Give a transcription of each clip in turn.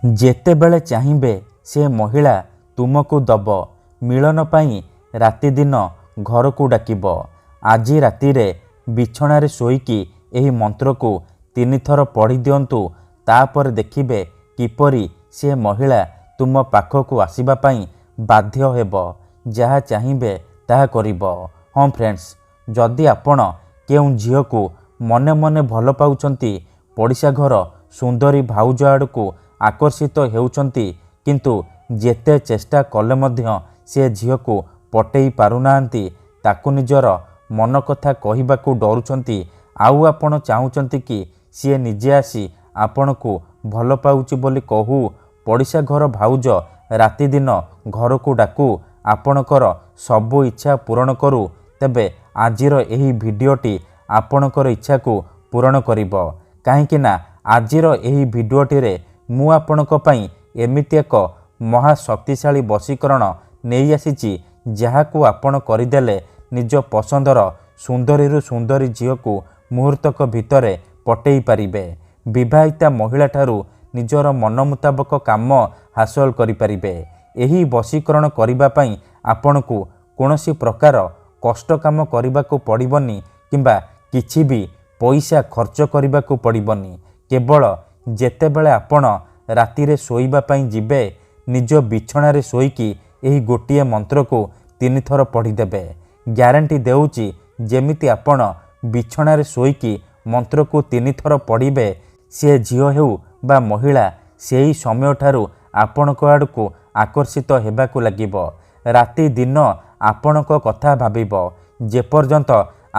ଯେତେବେଳେ ଚାହିଁବେ ସେ ମହିଳା ତୁମକୁ ଦବ। ମିଳନ ପାଇଁ ରାତି ଦିନ ଘରକୁ ଡାକିବ। ଆଜି ରାତିରେ ବିଛଣାରେ ଶୋଇକି ଏହି ମନ୍ତ୍ରକୁ 3 ଥର ପଢ଼ି ଦିଅନ୍ତୁ। ତାପରେ ଦେଖିବେ କିପରି ସେ ମହିଳା ତୁମ ପାଖକୁ ଆସିବା ପାଇଁ ବାଧ୍ୟ ହେବ। ଯାହା ଚାହିଁବେ ତାହା କରିବ। ହଁ ଫ୍ରେଣ୍ଡସ୍, ଯଦି ଆପଣ କେଉଁ ଝିଅକୁ ମନେ ମନେ ଭଲ ପାଉଛନ୍ତି, ପଡ଼ିଶା ଘର ସୁନ୍ଦରୀ ଭାଉଜ ଆଡ଼କୁ ଆକର୍ଷିତ ହେଉଛନ୍ତି, କିନ୍ତୁ ଯେତେ ଚେଷ୍ଟା କଲେ ମଧ୍ୟ ସେ ଝିଅକୁ ପଟେଇ ପାରୁନାହାନ୍ତି, ତାକୁ ନିଜର ମନ କଥା କହିବାକୁ ଡରୁଛନ୍ତି, ଆଉ ଆପଣ ଚାହୁଁଛନ୍ତି କି ସିଏ ନିଜେ ଆସି ଆପଣଙ୍କୁ ଭଲ ପାଉଛି ବୋଲି କହୁ, ପଡ଼ିଶା ଘର ଭାଉଜ ରାତିଦିନ ଘରକୁ ଡାକୁ, ଆପଣଙ୍କର ସବୁ ଇଚ୍ଛା ପୂରଣ କରୁ, ତେବେ ଆଜିର ଏହି ଭିଡ଼ିଓଟି ଆପଣଙ୍କର ଇଚ୍ଛାକୁ ପୂରଣ କରିବ। କାହିଁକି ନା ଆଜିର ଏହି ଭିଡ଼ିଓଟିରେ ମୁଁ ଆପଣଙ୍କ ପାଇଁ ଏମିତି ଏକ ମହାଶକ୍ତିଶାଳୀ ବଶୀକରଣ ନେଇ ଆସିଛି, ଯାହାକୁ ଆପଣ କରିଦେଲେ ନିଜ ପସନ୍ଦର ସୁନ୍ଦରୀରୁ ସୁନ୍ଦରୀ ଝିଅକୁ ମୁହୂର୍ତ୍ତକ ଭିତରେ ପଟେଇ ପାରିବେ। ବିବାହିତା ମହିଳାଠାରୁ ନିଜର ମନ ମୁତାବକ କାମ ହାସଲ କରିପାରିବେ। ଏହି ବଶୀକରଣ କରିବା ପାଇଁ ଆପଣଙ୍କୁ କୌଣସି ପ୍ରକାର କଷ୍ଟ କାମ କରିବାକୁ ପଡ଼ିବନି କିମ୍ବା କିଛି ବି ପଇସା ଖର୍ଚ୍ଚ କରିବାକୁ ପଡ଼ିବନି। କେବଳ ଯେତେବେଳେ ଆପଣ ରାତିରେ ଶୋଇବା ପାଇଁ ଯିବେ, ନିଜ ବିଛଣାରେ ଶୋଇକି ଏହି ଗୋଟିଏ ମନ୍ତ୍ରକୁ 3 ଥର ପଢ଼ିଦେବେ। ଗ୍ୟାରେଣ୍ଟି ଦେଉଛି, ଯେମିତି ଆପଣ ବିଛଣାରେ ଶୋଇକି ମନ୍ତ୍ରକୁ 3 ଥର ପଢ଼ିବେ, ସେ ଝିଅ ହେଉ ବା ମହିଳା ସେହି ସମୟଠାରୁ ଆପଣଙ୍କ ଆଡ଼କୁ ଆକର୍ଷିତ ହେବାକୁ ଲାଗିବ। ରାତି ଦିନ ଆପଣଙ୍କ କଥା ଭାବିବ। ଯେପର୍ଯ୍ୟନ୍ତ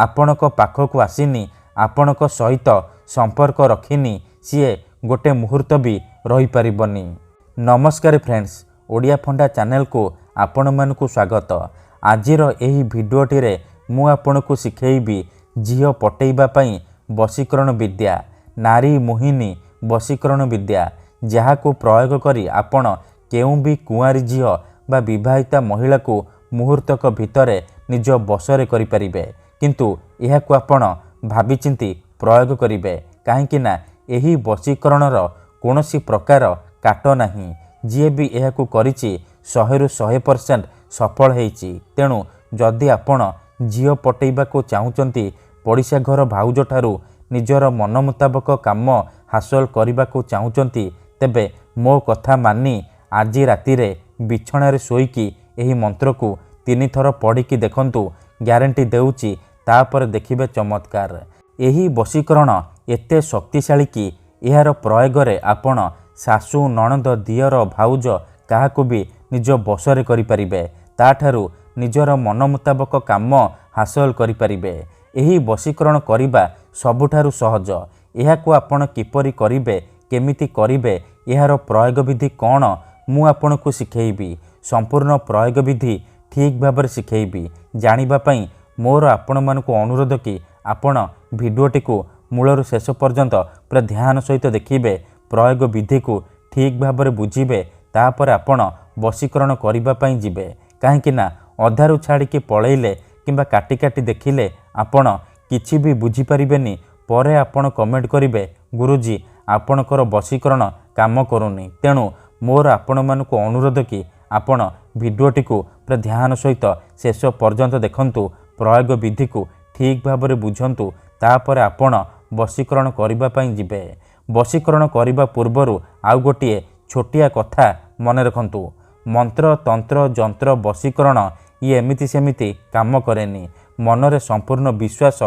ଆପଣଙ୍କ ପାଖକୁ ଆସିନି, ଆପଣଙ୍କ ସହିତ ସମ୍ପର୍କ ରଖିନି, ସିଏ ଗୋଟେ ମୁହୂର୍ତ୍ତ ବି ରହିପାରିବନି। ନମସ୍କାର ଫ୍ରେଣ୍ଡସ୍, ଓଡ଼ିଆ ଫଣ୍ଡା ଚ୍ୟାନେଲକୁ ଆପଣମାନଙ୍କୁ ସ୍ୱାଗତ। ଆଜିର ଏହି ଭିଡ଼ିଓଟିରେ ମୁଁ ଆପଣଙ୍କୁ ଶିଖେଇବି ଝିଅ ପଟେଇବା ପାଇଁ ବଶୀକରଣ ବିଦ୍ୟା, ନାରୀ ମୋହିନୀ ବଶୀକରଣ ବିଦ୍ୟା, ଯାହାକୁ ପ୍ରୟୋଗ କରି ଆପଣ କେଉଁ ବି କୁଆଁରୀ ଝିଅ ବା ବିବାହିତା ମହିଳାକୁ ମୁହୂର୍ତ୍ତକ ଭିତରେ ନିଜ ବଶରେ କରିପାରିବେ। କିନ୍ତୁ ଏହାକୁ ଆପଣ ଭାବିଚିନ୍ତି ପ୍ରୟୋଗ କରିବେ, କାହିଁକି ନା ଏହି ବଶୀକରଣର କୌଣସି ପ୍ରକାର କାଟ ନାହିଁ। ଯିଏ ବି ଏହାକୁ କରିଛି 100ରୁ 100% ସଫଳ ହେଇଛି। ତେଣୁ ଯଦି ଆପଣ ଝିଅ ପଟେଇବାକୁ ଚାହୁଁଛନ୍ତି, ପଡ଼ିଶା ଘର ଭାଉଜଠାରୁ ନିଜର ମନ ମୁତାବକ କାମ ହାସଲ କରିବାକୁ ଚାହୁଁଛନ୍ତି, ତେବେ ମୋ କଥା ମାନି ଆଜି ରାତିରେ ବିଛଣାରେ ଶୋଇକି ଏହି ମନ୍ତ୍ରକୁ 3 ଥର ପଢ଼ିକି ଦେଖନ୍ତୁ। ଗ୍ୟାରେଣ୍ଟି ଦେଉଛି, ତାପରେ ଦେଖିବେ ଚମତ୍କାର। ଏହି ବଶୀକରଣ ଏତେ ଶକ୍ତିଶାଳୀ କି ଏହାର ପ୍ରୟୋଗରେ ଆପଣ ଶାଶୁ, ନଣନ୍ଦ, ଦିଅର, ଭାଉଜ କାହାକୁ ବି ନିଜ ବଶରେ କରିପାରିବେ। ତାଠାରୁ ନିଜର ମନ ମୁତାବକ କାମ ହାସଲ କରିପାରିବେ। ଏହି ବଶୀକରଣ କରିବା ସବୁଠାରୁ ସହଜ। ଏହାକୁ ଆପଣ କିପରି କରିବେ, କେମିତି କରିବେ, ଏହାର ପ୍ରୟୋଗ ବିଧି କ'ଣ, ମୁଁ ଆପଣଙ୍କୁ ଶିଖେଇବି। ସମ୍ପୂର୍ଣ୍ଣ ପ୍ରୟୋଗ ବିଧି ଠିକ୍ ଭାବରେ ଶିଖେଇବି। ଜାଣିବା ପାଇଁ ମୋର ଆପଣମାନଙ୍କୁ ଅନୁରୋଧ କି ଆପଣ ଭିଡ଼ିଓଟିକୁ ମୂଳରୁ ଶେଷ ପର୍ଯ୍ୟନ୍ତ ପୁରା ଧ୍ୟାନ ସହିତ ଦେଖିବେ, ପ୍ରୟୋଗ ବିଧିକୁ ଠିକ୍ ଭାବରେ ବୁଝିବେ, ତାପରେ ଆପଣ ବଶୀକରଣ କରିବା ପାଇଁ ଯିବେ। କାହିଁକି ନା ଅଧାରୁ ଛାଡ଼ିକି ପଳେଇଲେ କିମ୍ବା କାଟି କାଟି ଦେଖିଲେ ଆପଣ କିଛି ବି ବୁଝିପାରିବେନି। ପରେ ଆପଣ କମେଣ୍ଟ କରିବେ, ଗୁରୁଜୀ ଆପଣଙ୍କର ବଶୀକରଣ କାମ କରୁନି। ତେଣୁ ମୋର ଆପଣମାନଙ୍କୁ ଅନୁରୋଧ କି ଆପଣ ଭିଡ଼ିଓଟିକୁ ପୁରା ଧ୍ୟାନ ସହିତ ଶେଷ ପର୍ଯ୍ୟନ୍ତ ଦେଖନ୍ତୁ, ପ୍ରୟୋଗ ବିଧିକୁ ଠିକ୍ ଭାବରେ ବୁଝନ୍ତୁ, ତାପରେ ଆପଣ ବଶୀକରଣ କରିବା ପାଇଁ ଯିବେ। ବଶୀକରଣ କରିବା ପୂର୍ବରୁ ଆଉ ଗୋଟିଏ ଛୋଟିଆ କଥା ମନେ ରଖନ୍ତୁ। ମନ୍ତ୍ର, ତନ୍ତ୍ର, ଯନ୍ତ୍ର, ବଶୀକରଣ ଇଏ ଏମିତି ସେମିତି କାମ କରେନି। ମନରେ ସମ୍ପୂର୍ଣ୍ଣ ବିଶ୍ୱାସ,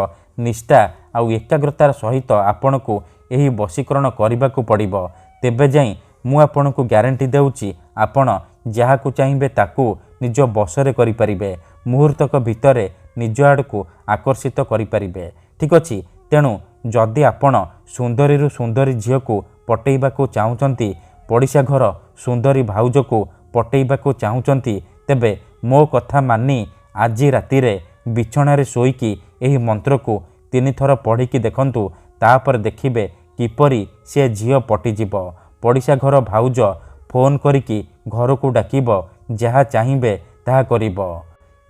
ନିଷ୍ଠା ଆଉ ଏକାଗ୍ରତାର ସହିତ ଆପଣଙ୍କୁ ଏହି ବଶୀକରଣ କରିବାକୁ ପଡ଼ିବ। ତେବେ ଯାଇ ମୁଁ ଆପଣଙ୍କୁ ଗ୍ୟାରେଣ୍ଟି ଦେଉଛି, ଆପଣ ଯାହାକୁ ଚାହିଁବେ ତାକୁ ନିଜ ବଶରେ କରିପାରିବେ। ମୁହୂର୍ତ୍ତକ ଭିତରେ ନିଜ ଆଡ଼କୁ ଆକର୍ଷିତ କରିପାରିବେ। ଠିକ୍ ଅଛି। ତେଣୁ ଯଦି ଆପଣ ସୁନ୍ଦରୀରୁ ସୁନ୍ଦରୀ ଝିଅକୁ ପଟେଇବାକୁ ଚାହୁଁଛନ୍ତି, ପଡ଼ିଶା ଘର ସୁନ୍ଦରୀ ଭାଉଜକୁ ପଟେଇବାକୁ ଚାହୁଁଛନ୍ତି, ତେବେ ମୋ କଥା ମାନି ଆଜି ରାତିରେ ବିଛଣାରେ ଶୋଇକି ଏହି ମନ୍ତ୍ରକୁ 3 ଥର ପଢ଼ିକି ଦେଖନ୍ତୁ। ତାପରେ ଦେଖିବେ କିପରି ସେ ଝିଅ ପଟିଯିବ। ପଡ଼ିଶା ଘର ଭାଉଜ ଫୋନ୍ କରିକି ଘରକୁ ଡାକିବ, ଯାହା ଚାହିଁବେ ତାହା କରିବ।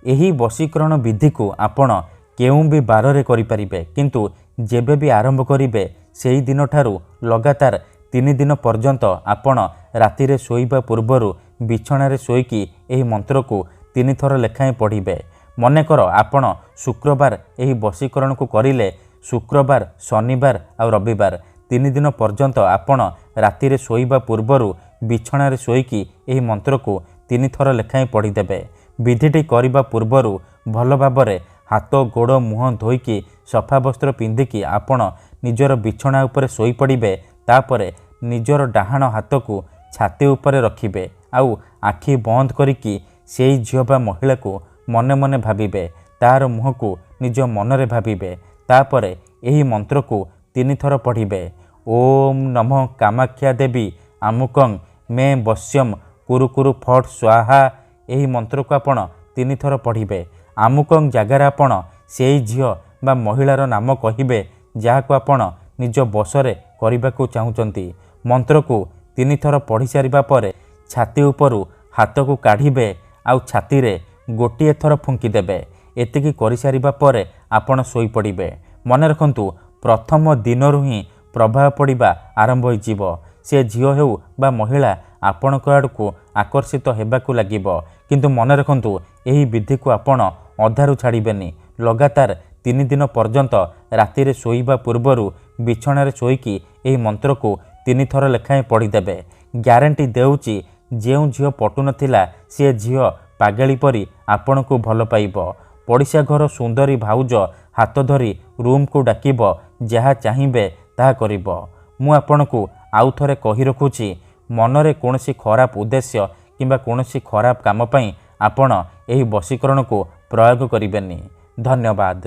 ଏହି ବଶୀକରଣ ବିଧିକୁ ଆପଣ କେଉଁ ବି ବାରରେ କରିପାରିବେ, କିନ୍ତୁ ଯେବେ ବି ଆରମ୍ଭ କରିବେ ସେହି ଦିନଠାରୁ ଲଗାତାର 3 दिन पर्यंत आपण रातिरे शोइबा पूर्वरु बिछणारे शोइकी एही मंत्र को 3 थर लेखाएं पढ़िबे। मनेकर आपण शुक्रवार एही वशीकरण को करिले शुक्रवार शनिवार आ रविवार 3 दिन पर्यंत आपण रातिरे शोइबा पूर्वरु बिछणारे शोइकी एही मंत्र को 3 थर लेखाएं पढ़िदेबे। विधिटी करिबा पूर्वरु भल भाबरे हाथ गोड़ मुह धोईकी सफा वस्त्र पिंधिकी आपण निजर बिछणा उपरे शोई पड़िबे। तापरे निजर डाहाण हाथ को छाती उपरे रखिबे आउ आखि बंद करिकी सेई झियो बा महिला को मने मने भाबिबे। तार मुह को निज मनरे भाबिबे। तापरे एही मंत्र को 3 थर पढ़िबे। ओम नमः कामाख्या देवी आमुकं मे वश्यम कुरु कुरु फट स्वाहा। एही मंत्र को आपण 3 थर पढ़िबे। आमुकं जगार आपण सेई झियो बा महिलार नाम कहिबे जहाको आपण निज बसरे करने को चाहूँगी। मंत्र को 3 थर पढ़ी सारिबा परे छाती उपरु हाथ को काढ़िबे आउ छाती रे गोटिए थर फुंकी देबे। एतिकी करि सारिबा परे आपण सोई पड़िबे। मन रखंतु प्रथम दिनरु ही प्रभाव पड़िबा आरंभ होइजिब। से झियो हेउ बा महिला आपणक आड़कू आकर्षित हेबाकू लागिब। किंतु मन रखंतु एही विधि को आपण अधारु छाड़िबेनी। लगातार 3 दिन पर्यंत रातिरे शोइबा पूर्वरु बिछणारे शोइकी एही मंत्र को 3 थर लेखाएं पढ़िदेबे। ग्यारंटी देउची जेउ झियो पटु नथिला से झियो पागेली परी आपण को भल पाइब। पड़िशा घर सुंदरी भाउज हाथ धरी रूम को डाकिब जहा चाहिए ताहा करिब। मु आपण को आउ थरे कहि रखुची मनरे कोनोसी खराब उद्देश्य किंबा कोनोसी खराब काम पई आपण एही वशीकरण को प्रयोग करिबेनी। धन्यवाद।